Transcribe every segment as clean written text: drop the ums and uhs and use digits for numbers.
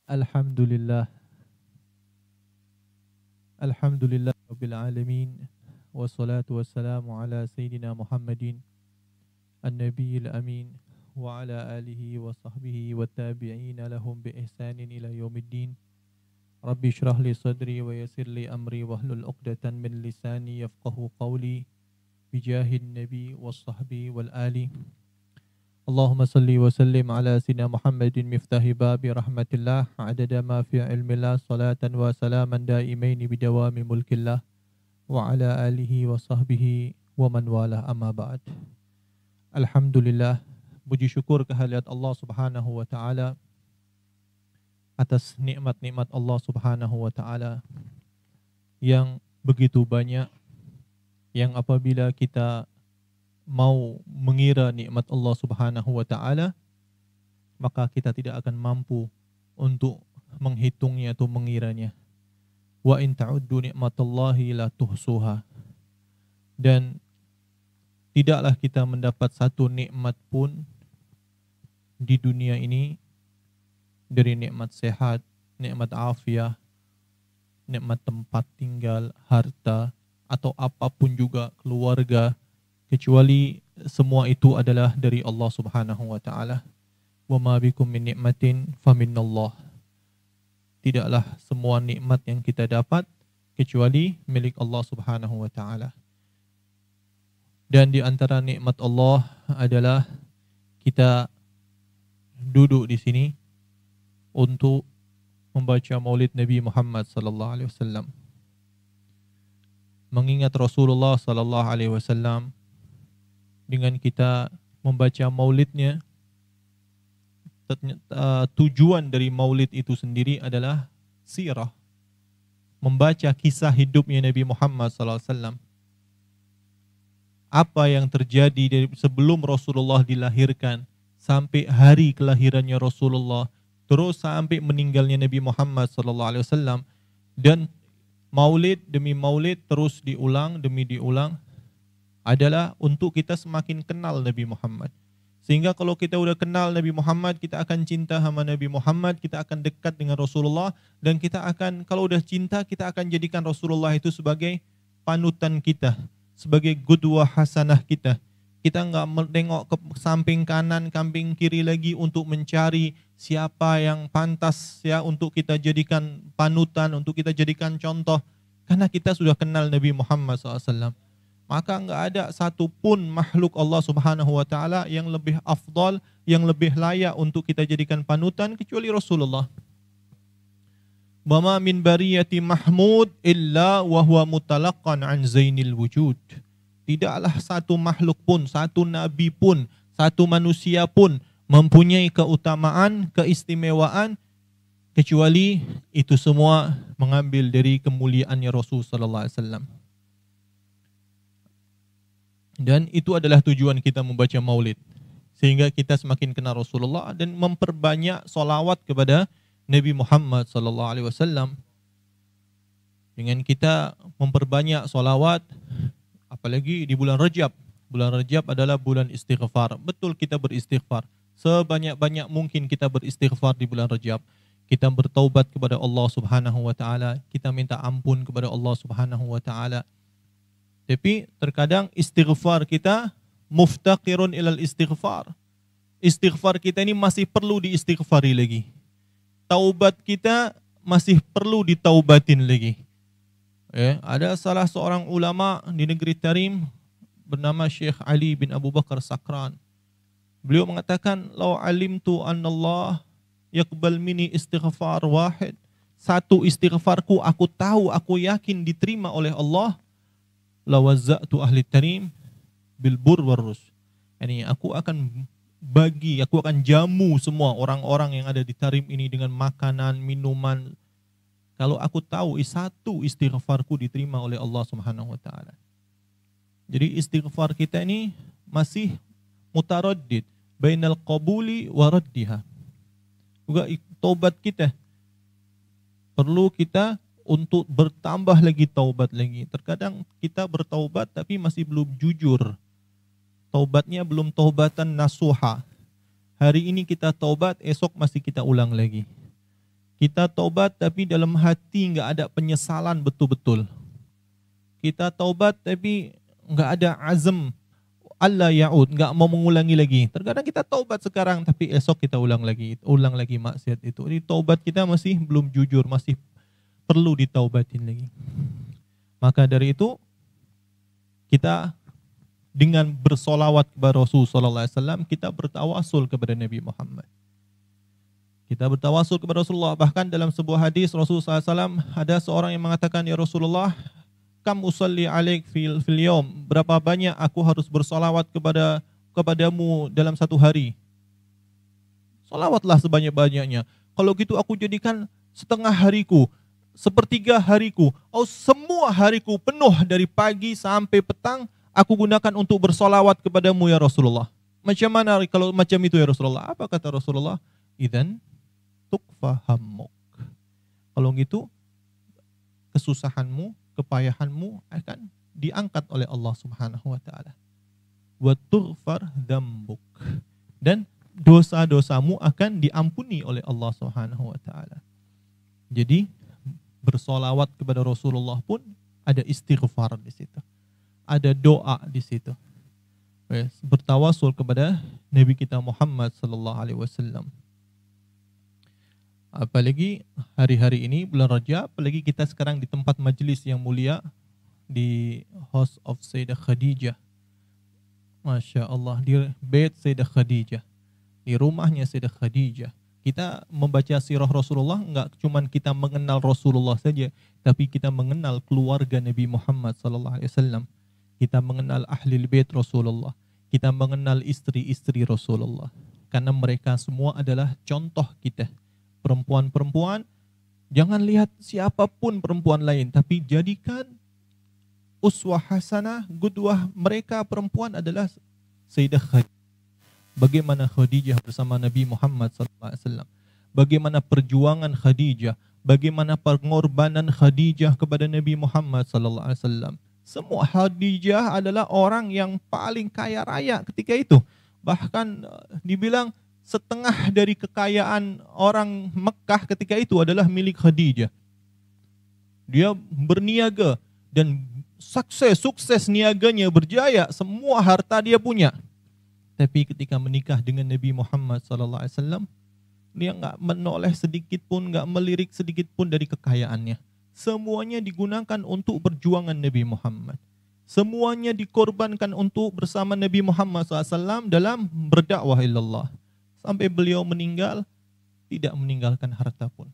Alhamdulillah, Alhamdulillah Rabbil Alamin. Wassalatu wassalamu ala Sayyidina Muhammadin An-Nabiyil Amin wa ala alihi wa sahbihi wa tabi'ina lahum bi ihsanin ila yaumiddin. Rabbi shrah li sadri wa yassir li amri wahlul 'uqdatan min lisani yafqahu qawli bijahin nabi was sahbi wal ali. Allahumma salli wa sallim ala Sayyidina Muhammadin miftahi babi rahmatillah adada ma fi ilmillah salatan wa salaman daimaini bidawami mulkillah wa ala alihi wa sahbihi wa man wala amma ba'd. Alhamdulillah, puji syukur kehadirat Allah Subhanahu wa taala atas nikmat-nikmat Allah Subhanahu wa taala yang begitu banyak, yang apabila kita mau mengira nikmat Allah Subhanahu wa taala, maka kita tidak akan mampu untuk menghitungnya atau mengiranya. Wa in ta'uddu nikmatallahi la tuhsuha. Dan tidaklah kita mendapat satu nikmat pun di dunia ini, dari nikmat sehat, nikmat afiah, nikmat tempat tinggal, harta, atau apapun juga, keluarga, kecuali semua itu adalah dari Allah Subhanahu wa taala. Wa ma bikum min nikmatin faminallah. Tidaklah semua nikmat yang kita dapat kecuali milik Allah Subhanahu wa taala. Dan di antara nikmat Allah adalah kita duduk di sini untuk membaca Maulid Nabi Muhammad sallallahu alaihi wasallam. Mengingat Rasulullah sallallahu alaihi wasallam, dengan kita membaca maulidnya, tujuan dari maulid itu sendiri adalah sirah, membaca kisah hidupnya Nabi Muhammad SAW. Apa yang terjadi dari sebelum Rasulullah dilahirkan sampai hari kelahirannya Rasulullah, terus sampai meninggalnya Nabi Muhammad SAW, dan maulid demi maulid terus diulang demi diulang, adalah untuk kita semakin kenal Nabi Muhammad. Sehingga kalau kita udah kenal Nabi Muhammad, kita akan cinta sama Nabi Muhammad, kita akan dekat dengan Rasulullah, dan kita akan, kalau udah cinta, kita akan jadikan Rasulullah itu sebagai panutan kita, sebagai qudwah hasanah kita. Kita nggak menengok ke samping kanan, samping kiri lagi untuk mencari siapa yang pantas ya untuk kita jadikan panutan, untuk kita jadikan contoh. Karena kita sudah kenal Nabi Muhammad SAW. Maka enggak ada satupun makhluk Allah Subhanahu wa taala yang lebih afdal, yang lebih layak untuk kita jadikan panutan kecuali Rasulullah. Wa ma min bariyati mahmud illa wa huwa mutalaqqan an zainil wujud. Tidaklah satu makhluk pun, satu nabi pun, satu manusia pun mempunyai keutamaan, keistimewaan kecuali itu semua mengambil dari kemuliaannya Rasul sallallahu alaihi wasallam. Dan itu adalah tujuan kita membaca maulid, sehingga kita semakin kenal Rasulullah dan memperbanyak solawat kepada Nabi Muhammad SAW. Dengan kita memperbanyak solawat, apalagi di bulan Rajab. Bulan Rajab adalah bulan istighfar. Betul, kita beristighfar. Sebanyak-banyak mungkin kita beristighfar di bulan Rajab. Kita bertaubat kepada Allah Subhanahu wa taala, kita minta ampun kepada Allah Subhanahu wa taala. Tapi terkadang istighfar kita muftaqirun ilal istighfar. Istighfar kita ini masih perlu diistighfari lagi. Taubat kita masih perlu ditaubatin lagi. Ada salah seorang ulama di negeri Tarim bernama Syekh Ali bin Abu Bakar Sakran. Beliau mengatakan, "Lau alimtu annallah yaqbal minni istighfar wahid." Satu istighfarku aku tahu, aku yakin diterima oleh Allah. Lawazza'tu ahli Tarim bil bur warrus. Yani aku akan bagi, aku akan jamu semua orang-orang yang ada di Tarim ini dengan makanan, minuman. Kalau aku tahu satu istighfarku diterima oleh Allah Subhanahu wa taala. Jadi istighfar kita ini masih mutaraddid bainal qabuli wa raddiha. Juga taubat kita perlu kita untuk bertambah lagi taubat lagi. Terkadang kita bertaubat tapi masih belum jujur. Taubatnya belum taubatan nasuha. Hari ini kita taubat, esok masih kita ulang lagi. Kita taubat tapi dalam hati nggak ada penyesalan betul-betul. Kita taubat tapi nggak ada azam Allah ya'ud, nggak mau mengulangi lagi. Terkadang kita taubat sekarang tapi esok kita ulang lagi maksiat itu. Jadi taubat kita masih belum jujur, masih perlu ditaubatin lagi. Maka dari itu kita dengan bersolawat kepada Rasulullah SAW, kita bertawasul kepada Nabi Muhammad. Kita bertawasul kepada Rasulullah. Bahkan dalam sebuah hadis Rasulullah SAW ada seorang yang mengatakan, ya Rasulullah, kam usalli alaik fil yawm, berapa banyak aku harus bersolawat kepadamu dalam satu hari? Solawatlah sebanyak-banyaknya. Kalau gitu aku jadikan setengah hariku, sepertiga hariku, semua hariku penuh dari pagi sampai petang aku gunakan untuk bersolawat kepadamu ya Rasulullah. Macam mana kalau macam itu ya Rasulullah? Apa kata Rasulullah? Idzan tukfa hammuk. Kalau gitu kesusahanmu, kepayahanmu akan diangkat oleh Allah Subhanahu wa taala. Wa tughfar dzambuk. Dan dosa-dosamu akan diampuni oleh Allah Subhanahu wa taala. Jadi bersolawat kepada Rasulullah pun ada istighfar di situ. Ada doa di situ. Bertawasul kepada Nabi kita Muhammad sallallahu alaihi wasallam. Apalagi hari-hari ini bulan Rajab, apalagi kita sekarang di tempat majelis yang mulia di House of Sayyidah Khadijah. Masya Allah, di bait Sayyidah Khadijah, di rumahnya Sayyidah Khadijah. Kita membaca sirah Rasulullah enggak cuman kita mengenal Rasulullah saja, tapi kita mengenal keluarga Nabi Muhammad sallallahu alaihi wasallam. Kita mengenal ahli bait Rasulullah. Kita mengenal istri-istri Rasulullah. Karena mereka semua adalah contoh kita. Perempuan-perempuan, jangan lihat siapapun perempuan lain, tapi jadikan uswah hasanah, qudwah mereka perempuan adalah Sayyidah Khadijah. Bagaimana Khadijah bersama Nabi Muhammad SAW, bagaimana perjuangan Khadijah, bagaimana pengorbanan Khadijah kepada Nabi Muhammad SAW. Semua Khadijah adalah orang yang paling kaya raya ketika itu. Bahkan dibilang setengah dari kekayaan orang Mekah ketika itu adalah milik Khadijah. Dia berniaga dan sukses niaganya, berjaya, semua harta dia punya. Tapi ketika menikah dengan Nabi Muhammad SAW, dia nggak menoleh sedikit pun, nggak melirik sedikit pun dari kekayaannya. Semuanya digunakan untuk perjuangan Nabi Muhammad. Semuanya dikorbankan untuk bersama Nabi Muhammad SAW dalam berdakwah ilallah. Sampai beliau meninggal, tidak meninggalkan harta pun.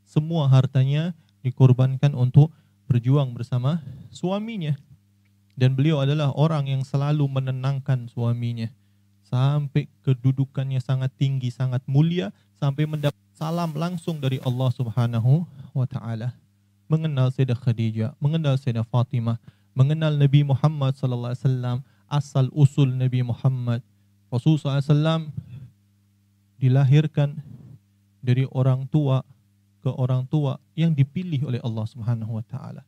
Semua hartanya dikorbankan untuk berjuang bersama suaminya. Dan beliau adalah orang yang selalu menenangkan suaminya. Sampai kedudukannya sangat tinggi, sangat mulia. Sampai mendapat salam langsung dari Allah Subhanahu wa ta'ala. Mengenal Sayyidah Khadijah, mengenal Sayyidah Fatimah, mengenal Nabi Muhammad sallallahu alaihi wasallam, asal usul Nabi Muhammad. Rasulullah SAW dilahirkan dari orang tua ke orang tua yang dipilih oleh Allah Subhanahu wa taala.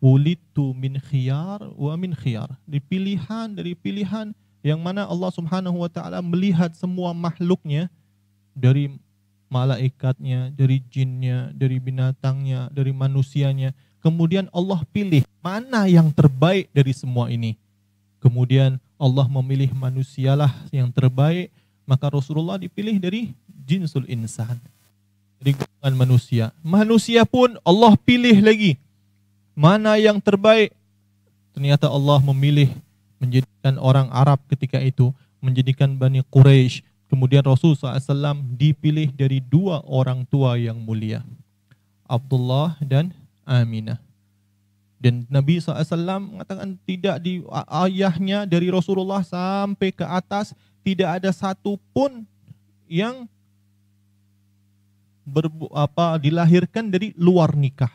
Wulidtu min khiyar wa min khiyar. Dipilihan dari pilihan yang mana Allah Subhanahu wa taala melihat semua makhluknya, dari malaikatnya, dari jinnya, dari binatangnya, dari manusianya. Kemudian Allah pilih mana yang terbaik dari semua ini. Kemudian Allah memilih manusialah yang terbaik. Maka Rasulullah dipilih dari jinsul insan, dari golongan manusia. Manusia pun Allah pilih lagi. Mana yang terbaik? Ternyata Allah memilih menjadikan orang Arab ketika itu, menjadikan Bani Quraisy. Kemudian Rasulullah SAW dipilih dari dua orang tua yang mulia, Abdullah dan Aminah. Dan Nabi SAW mengatakan tidak di ayahnya dari Rasulullah sampai ke atas, tidak ada satu pun yang dilahirkan dari luar nikah.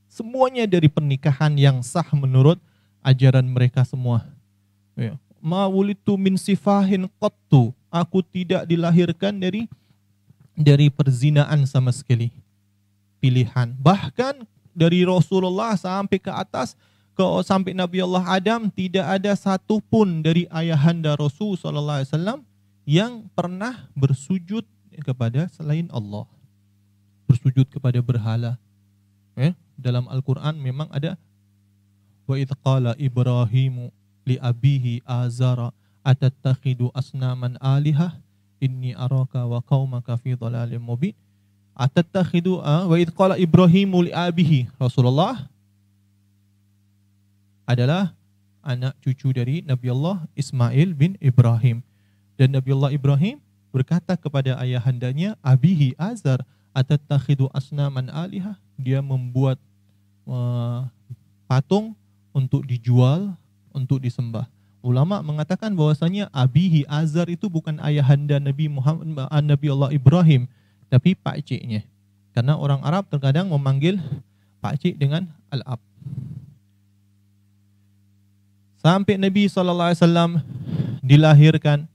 Semuanya dari pernikahan yang sah menurut ajaran mereka semua. Ya. Ma wulitu min sifahin qattu. Aku tidak dilahirkan dari perzinaan sama sekali. Pilihan. Bahkan dari Rasulullah sampai ke atas, sampai Nabi Allah Adam, tidak ada satu pun dari ayahanda Rasul SAW yang pernah bersujud kepada selain Allah. sujud kepada berhala. Dalam Al-Quran memang ada wa idh qala Ibrahimu li abihi azara atattakhidu asnaman alihah inni araka wa qaumaka fi dhalalim mubin. Atattakhidu wa idh qala Ibrahimu li abihi. Rasulullah adalah anak cucu dari Nabi Allah Ismail bin Ibrahim. Dan Nabi Allah Ibrahim berkata kepada ayahandanya abihi Azar atattakhidu asnaman alihah. Dia membuat patung untuk dijual, untuk disembah. Ulama mengatakan bahwasanya abihi Azar itu bukan ayahanda Nabi Allah Ibrahim, tapi pakciknya. Karena orang Arab terkadang memanggil pakcik dengan al-ab. Sampai Nabi SAW dilahirkan.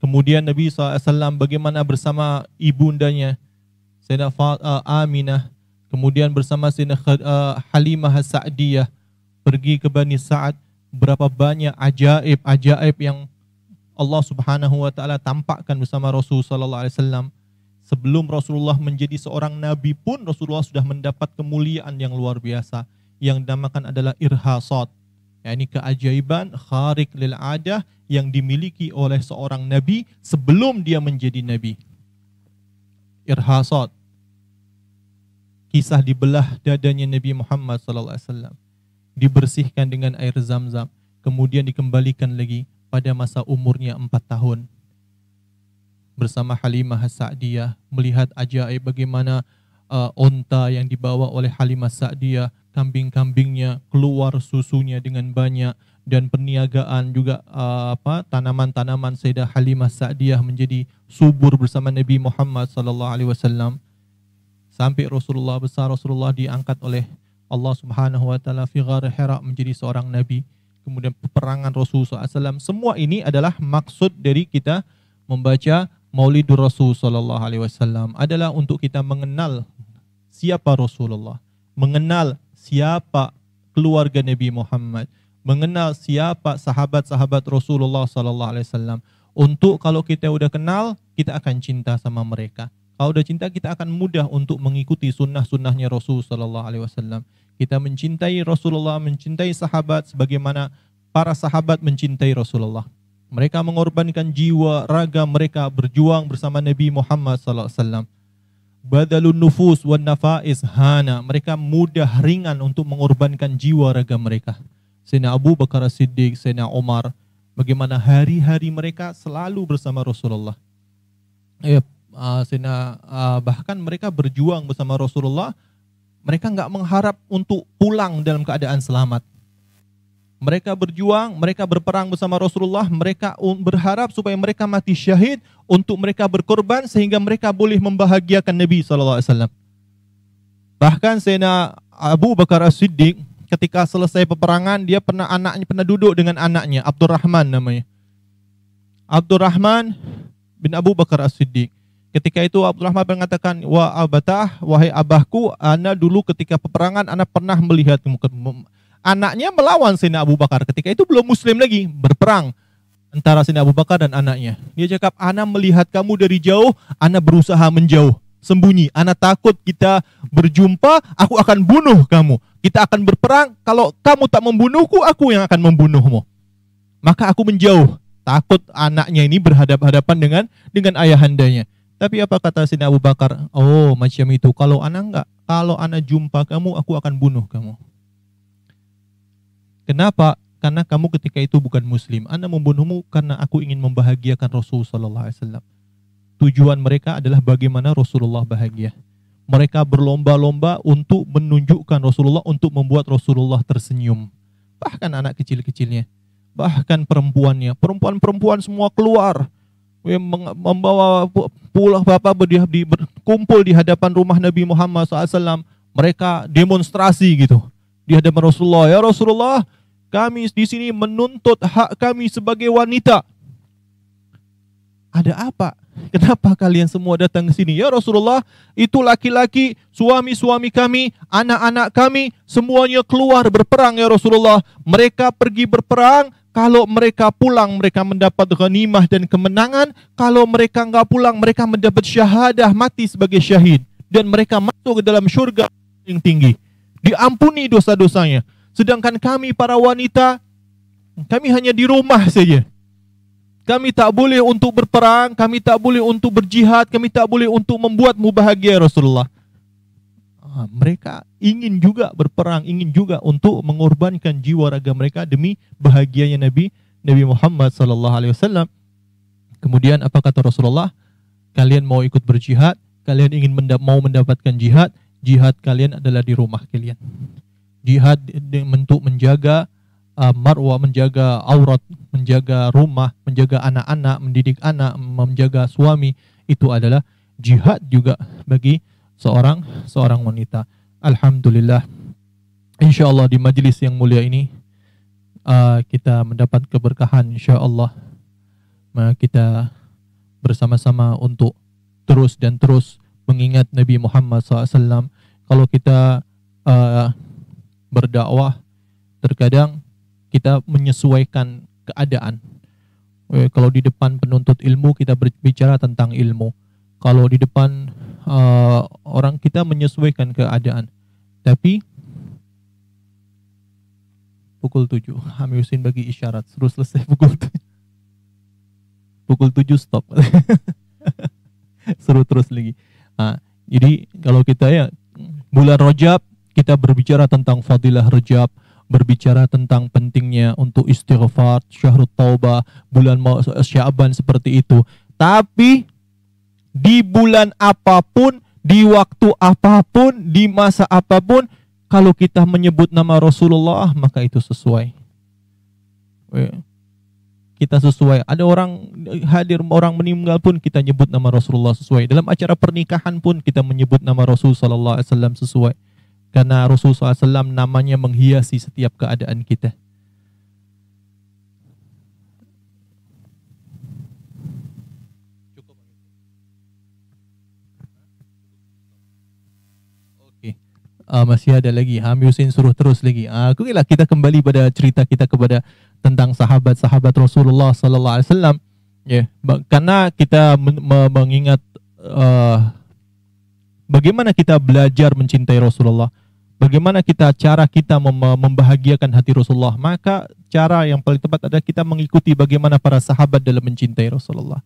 Kemudian Nabi SAW bagaimana bersama ibundanya Sayyidah Aminah, kemudian bersama Sayyidah Halimah As-Sa'diyah pergi ke Bani Sa'ad. Berapa banyak ajaib yang Allah Subhanahu wa taala tampakkan bersama Rasul sallallahu alaihi wasallam. Sebelum Rasulullah menjadi seorang nabi pun Rasulullah sudah mendapat kemuliaan yang luar biasa yang dinamakan adalah irhasat. yakni keajaiban khariq lil adah yang dimiliki oleh seorang nabi sebelum dia menjadi nabi. Irhasat, kisah dibelah dadanya Nabi Muhammad SAW, dibersihkan dengan air zam-zam, kemudian dikembalikan lagi pada masa umurnya 4 tahun. Bersama Halimah As-Sa'diyah, melihat ajaib bagaimana onta yang dibawa oleh Halimah As-Sa'diyah, kambing-kambingnya keluar susunya dengan banyak, dan perniagaan juga tanaman-tanaman Sayyidah Halimah As-Sa'diyah menjadi subur bersama Nabi Muhammad SAW. Sampai Rasulullah besar, Rasulullah diangkat oleh Allah Subhanahu wa taala fi Ghar Hira menjadi seorang nabi. Kemudian peperangan Rasulullah SAW. Semua ini adalah maksud dari kita membaca Maulidur Rasul sallallahu alaihi wasallam adalah untuk kita mengenal siapa Rasulullah, mengenal siapa keluarga Nabi Muhammad, mengenal siapa sahabat-sahabat Rasulullah sallallahu alaihi wasallam. Untuk kalau kita udah kenal, kita akan cinta sama mereka. Kalau udah cinta, kita akan mudah untuk mengikuti sunnah-sunnahnya Rasul sallallahu alaihi wasallam. Kita mencintai Rasulullah, mencintai sahabat sebagaimana para sahabat mencintai Rasulullah. Mereka mengorbankan jiwa, raga mereka berjuang bersama Nabi Muhammad sallallahu alaihi wasallam. Badalun nufus wan nafais hana. Mereka mudah ringan untuk mengorbankan jiwa raga mereka. Sayyidina Abu Bakar As-Siddiq, Sayyidina Umar, bagaimana hari-hari mereka selalu bersama Rasulullah. Bahkan mereka berjuang bersama Rasulullah. Mereka enggak mengharap untuk pulang dalam keadaan selamat. Mereka berjuang, mereka berperang bersama Rasulullah, mereka berharap supaya mereka mati syahid untuk mereka berkorban sehingga mereka boleh membahagiakan Nabi SAW. Bahkan Sayyidina Abu Bakar As-Siddiq ketika selesai peperangan, dia pernah duduk dengan anaknya, Abdurrahman namanya. Abdurrahman bin Abu Bakar As-Siddiq. Ketika itu Abdurrahman mengatakan, "Wa abatah, wahai abahku, ana dulu ketika peperangan ana pernah melihat." Anaknya melawan Sayyidina Abu Bakar. Ketika itu belum muslim lagi, berperang antara Sayyidina Abu Bakar dan anaknya. Dia cakap, "Ana melihat kamu dari jauh, ana berusaha menjauh, sembunyi. Ana takut kita berjumpa, aku akan bunuh kamu. Kita akan berperang, kalau kamu tak membunuhku, aku yang akan membunuhmu." Maka aku menjauh, takut anaknya ini berhadapan-hadapan dengan ayahandanya. Tapi apa kata Sayyidina Abu Bakar? "Oh, macam itu. Kalau ana enggak, kalau ana jumpa kamu, aku akan bunuh kamu." Kenapa? Karena kamu ketika itu bukan muslim. Ana membunuhmu karena aku ingin membahagiakan Rasul sallallahu alaihi wasallam. Tujuan mereka adalah bagaimana Rasulullah bahagia. Mereka berlomba-lomba untuk menunjukkan Rasulullah, untuk membuat Rasulullah tersenyum. Bahkan anak kecil-kecilnya, bahkan perempuannya, perempuan-perempuan semua keluar membawa pulang bapak berkumpul di hadapan rumah Nabi Muhammad SAW. Mereka demonstrasi gitu di hadapan Rasulullah. "Ya Rasulullah, kami di sini menuntut hak kami sebagai wanita." "Ada apa? Kenapa kalian semua datang ke sini?" "Ya Rasulullah, itu laki-laki, suami-suami kami, anak-anak kami, semuanya keluar berperang ya Rasulullah. Mereka pergi berperang, kalau mereka pulang mereka mendapat ghanimah dan kemenangan. Kalau mereka enggak pulang, mereka mendapat syahadah, mati sebagai syahid. dan mereka masuk ke dalam syurga yang tinggi, diampuni dosa-dosanya. Sedangkan kami para wanita, kami hanya di rumah saja. Kami tak boleh untuk berperang, kami tak boleh untuk berjihad, kami tak boleh untuk membuatmu bahagia Rasulullah. Mereka ingin juga berperang, ingin juga untuk mengorbankan jiwa raga mereka demi bahagianya Nabi Muhammad SAW. Kemudian apa kata Rasulullah? Kalian mau ikut berjihad, kalian ingin mau mendapatkan jihad, jihad kalian adalah di rumah kalian. Jihad untuk menjaga marwah, menjaga aurat, menjaga rumah, menjaga anak-anak, mendidik anak, menjaga suami, itu adalah jihad juga bagi seorang wanita. Alhamdulillah, insyaallah di majlis yang mulia ini kita mendapat keberkahan insyaallah. Kita bersama-sama untuk terus mengingat Nabi Muhammad SAW. Kalau kita berdakwah, terkadang kita menyesuaikan keadaan. Kalau di depan penuntut ilmu kita berbicara tentang ilmu. Kalau di depan orang kita menyesuaikan keadaan. Tapi pukul 7 Hamid Husin bagi isyarat suruh selesai pukul 7. Pukul 7 stop. Suruh terus lagi. Jadi kalau kita ya bulan Rajab kita berbicara tentang fadilah Rajab, berbicara tentang pentingnya untuk istighfar, syahrut taubah, bulan Sya'ban seperti itu. Tapi di bulan apapun, di waktu apapun, di masa apapun, kalau kita menyebut nama Rasulullah, maka itu sesuai. Kita sesuai. Ada orang hadir, orang meninggal pun kita nyebut nama Rasulullah sesuai. Dalam acara pernikahan pun kita menyebut nama Rasul sallallahu alaihi wasallam sesuai. Karena Rasul sallallahu alaihi wasallam namanya menghiasi setiap keadaan kita. Masih ada lagi. Hamid Husin suruh terus lagi. Okelah, kita kembali pada cerita kita kepada tentang sahabat-sahabat Rasulullah sallallahu alaihi wasallam. Ya, karena kita mengingat bagaimana kita belajar mencintai Rasulullah, bagaimana cara kita membahagiakan hati Rasulullah, maka cara yang paling tepat adalah kita mengikuti bagaimana para sahabat dalam mencintai Rasulullah.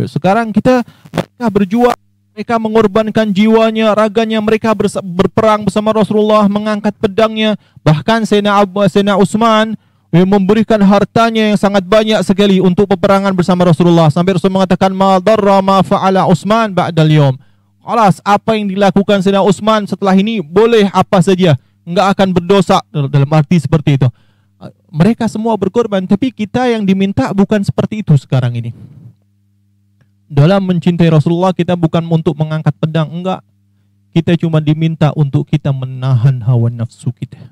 Sekarang mereka berjuang, mereka mengorbankan jiwanya, raganya, mereka berperang bersama Rasulullah, mengangkat pedangnya. Bahkan Sayyidina Utsman memberikan hartanya yang sangat banyak sekali untuk peperangan bersama Rasulullah. Sampai Rasul mengatakan, ma darra ma fa'ala Utsman ba'dal yawm. Alas, apa yang dilakukan Sayyidina Utsman setelah ini boleh apa saja, enggak akan berdosa, dalam arti seperti itu. Mereka semua berkorban, tapi kita yang diminta bukan seperti itu sekarang ini. Dalam mencintai Rasulullah kita bukan untuk mengangkat pedang, enggak. Kita cuma diminta untuk kita menahan hawa nafsu kita.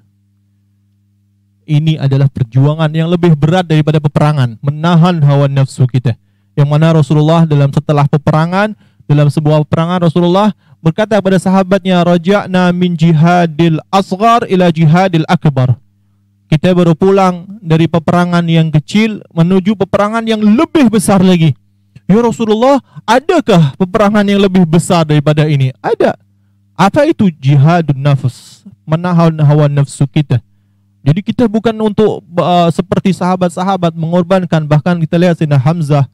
Ini adalah perjuangan yang lebih berat daripada peperangan, menahan hawa nafsu kita. Yang mana Rasulullah setelah peperangan, dalam sebuah peperangan Rasulullah berkata kepada sahabatnya, raja'na min jihadil asghar ila jihadil akbar. Kita baru pulang dari peperangan yang kecil menuju peperangan yang lebih besar lagi. Ya Rasulullah, adakah peperangan yang lebih besar daripada ini? Ada. Apa itu jihadun nafs? Menahan hawa nafsu kita. Jadi kita bukan untuk seperti sahabat-sahabat mengorbankan. Bahkan kita lihat Sayyidina Hamzah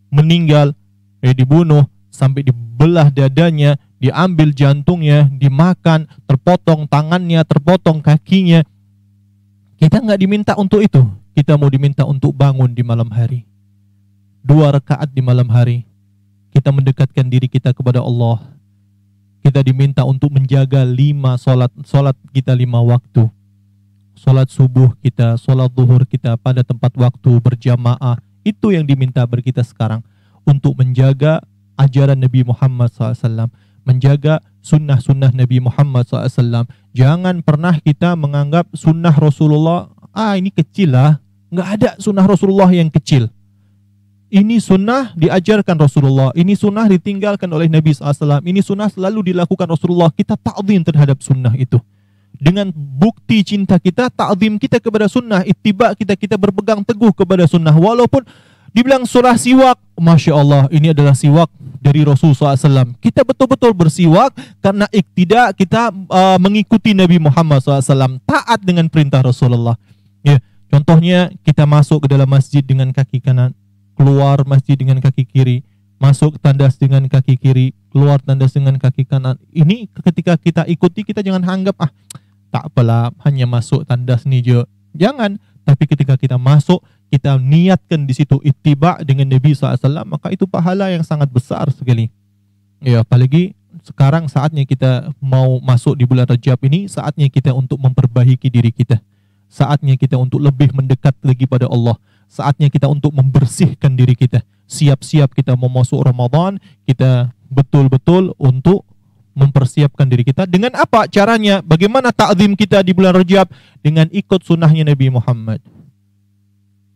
meninggal, dibunuh, sampai dibelah dadanya, diambil jantungnya, dimakan, terpotong tangannya, terpotong kakinya. Kita nggak diminta untuk itu. Kita mau diminta untuk bangun di malam hari. 2 rakaat di malam hari. Kita mendekatkan diri kita kepada Allah. Kita diminta untuk menjaga 5 solat kita 5 waktu. Solat subuh kita, solat zuhur kita pada tempat waktu berjamaah. Itu yang diminta bagi kita sekarang. Untuk menjaga ajaran Nabi Muhammad SAW. Menjaga sunnah-sunnah Nabi Muhammad SAW. Jangan pernah kita menganggap sunnah Rasulullah, ini kecil lah. Nggak ada sunnah Rasulullah yang kecil. Ini sunnah diajarkan Rasulullah. Ini sunnah ditinggalkan oleh Nabi SAW. Ini sunnah selalu dilakukan Rasulullah. Kita ta'zim terhadap sunnah itu. Dengan bukti cinta kita, ta'zim kita kepada sunnah, ittiba kita berpegang teguh kepada sunnah. Walaupun dibilang surah siwak, Masya Allah, ini adalah siwak dari Rasulullah SAW. Kita betul-betul bersiwak karena iktidak, kita mengikuti Nabi Muhammad SAW, taat dengan perintah Rasulullah. Ya, contohnya kita masuk ke dalam masjid dengan kaki kanan, keluar masjid dengan kaki kiri, masuk tandas dengan kaki kiri, keluar tandas dengan kaki kanan. Ini ketika kita ikuti, kita jangan anggap tak apalah, hanya masuk tandas ni je. Jangan. Tapi ketika kita masuk, kita niatkan di situ ittiba dengan Nabi SAW, maka itu pahala yang sangat besar sekali. Ya, apalagi sekarang saatnya kita mau masuk di bulan Rajab ini, saatnya kita untuk memperbaiki diri kita. Saatnya kita untuk lebih mendekat lagi pada Allah. Saatnya kita untuk membersihkan diri kita. Siap-siap kita mau masuk Ramadan, kita betul-betul untuk mempersiapkan diri kita. Dengan apa caranya? Bagaimana ta'zim kita di bulan Rajab? Dengan ikut sunnahnya Nabi Muhammad.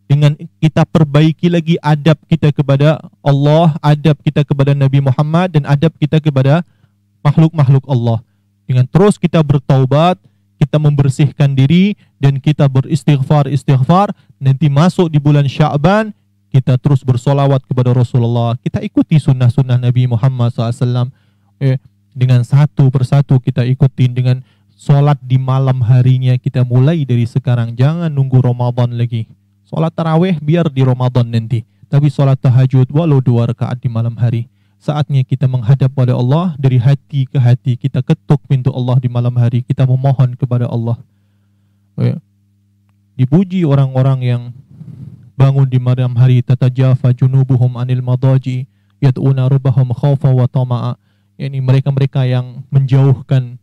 Dengan kita perbaiki lagi adab kita kepada Allah, adab kita kepada Nabi Muhammad, dan adab kita kepada makhluk-makhluk Allah. Dengan terus kita bertaubat, kita membersihkan diri, dan kita beristighfar, nanti masuk di bulan Sya'ban, kita terus bersolawat kepada Rasulullah. Kita ikuti sunnah-sunnah Nabi Muhammad SAW. Dengan satu persatu kita ikutin, dengan solat di malam harinya kita mulai dari sekarang. Jangan nunggu Ramadan lagi. Solat tarawih biar di Ramadan nanti, tapi solat tahajud walau 2 rakaat di malam hari. Saatnya kita menghadap pada Allah dari hati ke hati. Kita ketuk pintu Allah di malam hari, kita memohon kepada Allah. Dipuji orang-orang yang bangun di malam hari, tatajafa junubuhum anil madaji yad'una rabbahum khawfa wa tama'a. Yani mereka-mereka yang menjauhkan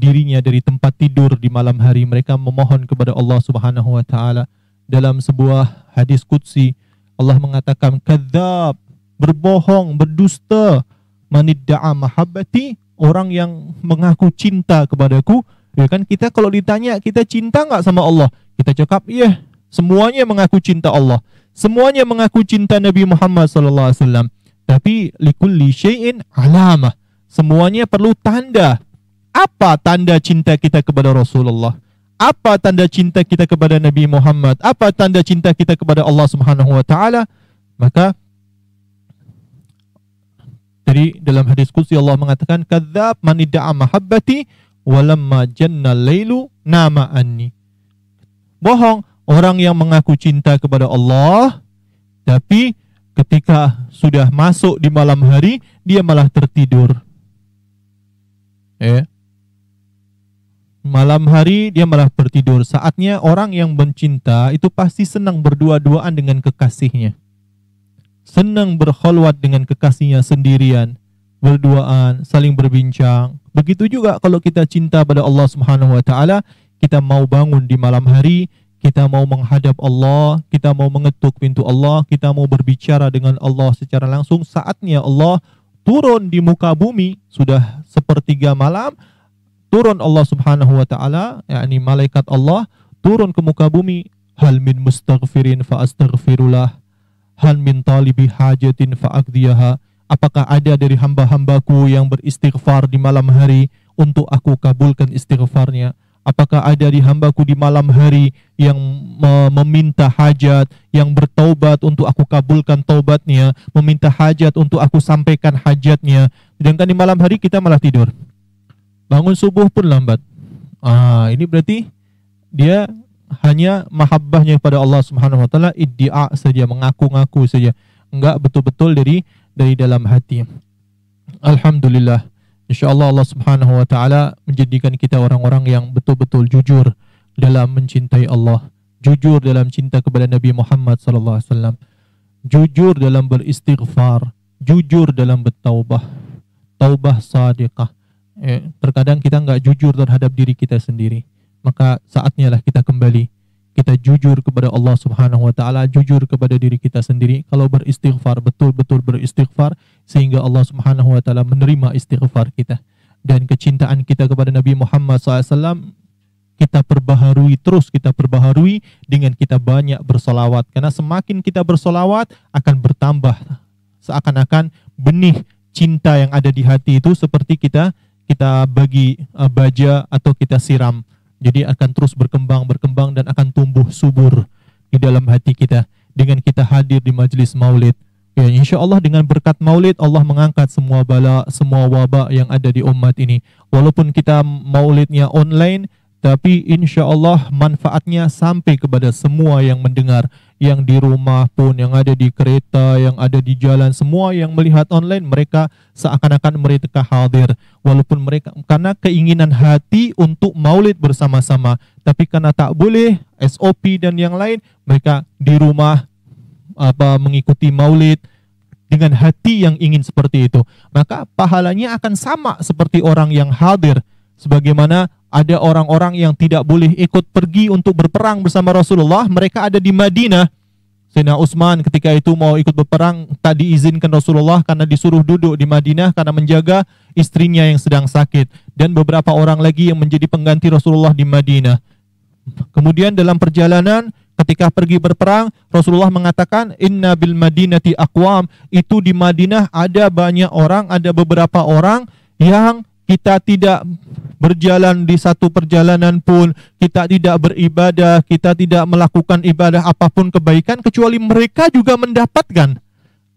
dirinya dari tempat tidur di malam hari, mereka memohon kepada Allah Subhanahu wa taala. Dalam sebuah hadis qudsi, Allah mengatakan, kadzab, berbohong, berdusta, manidda'a mahabbati, orang yang mengaku cinta kepadaku. Ya kan, kita kalau ditanya kita cinta enggak sama Allah, kita cakap iya, semuanya mengaku cinta Allah, semuanya mengaku cinta Nabi Muhammad sallallahu alaihi wasallam. Tapi likulli syai'in alamah. Semuanya perlu tanda. Apa tanda cinta kita kepada Rasulullah? Apa tanda cinta kita kepada Nabi Muhammad? Apa tanda cinta kita kepada Allah Subhanahu wa taala? Maka dari dalam hadis qudsi Allah mengatakan, kadzab man idda'a mahabbati walamma janna lailu nama anni. Bohong orang yang mengaku cinta kepada Allah, tapi ketika sudah masuk di malam hari, dia malah tertidur. Malam hari dia malah tertidur. Saatnya orang yang mencinta itu pasti senang berdua-duaan dengan kekasihnya. Senang berkholwat dengan kekasihnya sendirian, berduaan, saling berbincang. Begitu juga kalau kita cinta pada Allah Subhanahu wa taala, kita mau bangun di malam hari, kita mau menghadap Allah, kita mau mengetuk pintu Allah, kita mau berbicara dengan Allah secara langsung. Saatnya Allah turun di muka bumi, sudah sepertiga malam, turun Allah Subhanahu wa taala, yakni malaikat Allah turun ke muka bumi. Hal min mustaghfirin fa astaghfirullah, hal min talibi hajatin fa aqdiyaha. Apakah ada dari hamba-hambaku yang beristighfar di malam hari untuk aku kabulkan istighfarnya? Apakah ada di hambaku di malam hari yang meminta hajat, yang bertaubat untuk aku kabulkan taubatnya, meminta hajat untuk aku sampaikan hajatnya? Sedangkan di malam hari kita malah tidur. Bangun subuh pun lambat. Ini berarti dia hanya mahabbahnya kepada Allah Subhanahu wa taala iddia saja, mengaku-ngaku saja, enggak betul-betul dari dalam hati. Alhamdulillah, insyaallah Allah Subhanahu wa taala menjadikan kita orang-orang yang betul-betul jujur dalam mencintai Allah, jujur dalam cinta kepada Nabi Muhammad sallallahu alaihi wasallam, jujur dalam beristighfar, jujur dalam bertaubah, taubah shadiqah. Terkadang kita enggak jujur terhadap diri kita sendiri, maka saatnya lah kita kembali, kita jujur kepada Allah Subhanahu wa taala, jujur kepada diri kita sendiri. Kalau beristighfar, betul-betul beristighfar sehingga Allah Subhanahu wa taala menerima istighfar kita. Dan kecintaan kita kepada Nabi Muhammad SAW kita perbaharui, terus kita perbaharui dengan kita banyak bersolawat. Karena semakin kita bersolawat akan bertambah, seakan-akan benih cinta yang ada di hati itu seperti kita bagi baja atau kita siram. Jadi akan terus berkembang dan akan tumbuh subur di dalam hati kita. Dengan kita hadir di majlis maulid, Ya, insya Allah dengan berkat maulid Allah mengangkat semua bala, semua wabak yang ada di umat ini. Walaupun kita maulidnya online, tapi insya Allah manfaatnya sampai kepada semua yang mendengar, yang di rumah pun, yang ada di kereta, yang ada di jalan, semua yang melihat online, mereka seakan-akan mereka hadir. Walaupun mereka karena keinginan hati untuk maulid bersama-sama, tapi karena tak boleh SOP dan yang lain, mereka di rumah mengikuti maulid dengan hati yang ingin seperti itu, maka pahalanya akan sama seperti orang yang hadir. Sebagaimana ada orang-orang yang tidak boleh ikut pergi untuk berperang bersama Rasulullah, mereka ada di Madinah. Sayyidina Utsman ketika itu mau ikut berperang, tak diizinkan Rasulullah karena disuruh duduk di Madinah karena menjaga istrinya yang sedang sakit, dan beberapa orang lagi yang menjadi pengganti Rasulullah di Madinah. Kemudian dalam perjalanan ketika pergi berperang, Rasulullah mengatakan, inna bil madinati aqwam, itu di Madinah ada banyak orang, ada beberapa orang yang kita tidak berjalan di satu perjalanan pun, kita tidak beribadah, kita tidak melakukan ibadah apapun kebaikan, kecuali mereka juga mendapatkan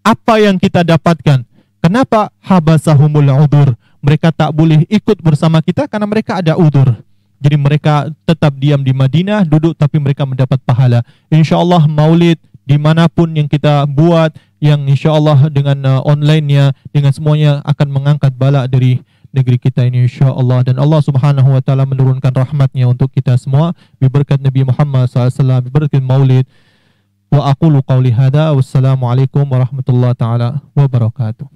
apa yang kita dapatkan. Kenapa? Habasahumul udur, mereka tak boleh ikut bersama kita karena mereka ada udur. Jadi mereka tetap diam di Madinah, duduk, tapi mereka mendapat pahala. Insya Allah maulid dimanapun yang kita buat, yang insya Allah dengan online-nya, dengan semuanya akan mengangkat bala dari negeri kita ini insya Allah. Dan Allah subhanahu wa ta'ala menurunkan rahmatnya untuk kita semua, berkat Nabi Muhammad SAW, berkat maulid. Wa aqulu qawli hadha, wassalamualaikum warahmatullahi ta'ala wabarakatuh.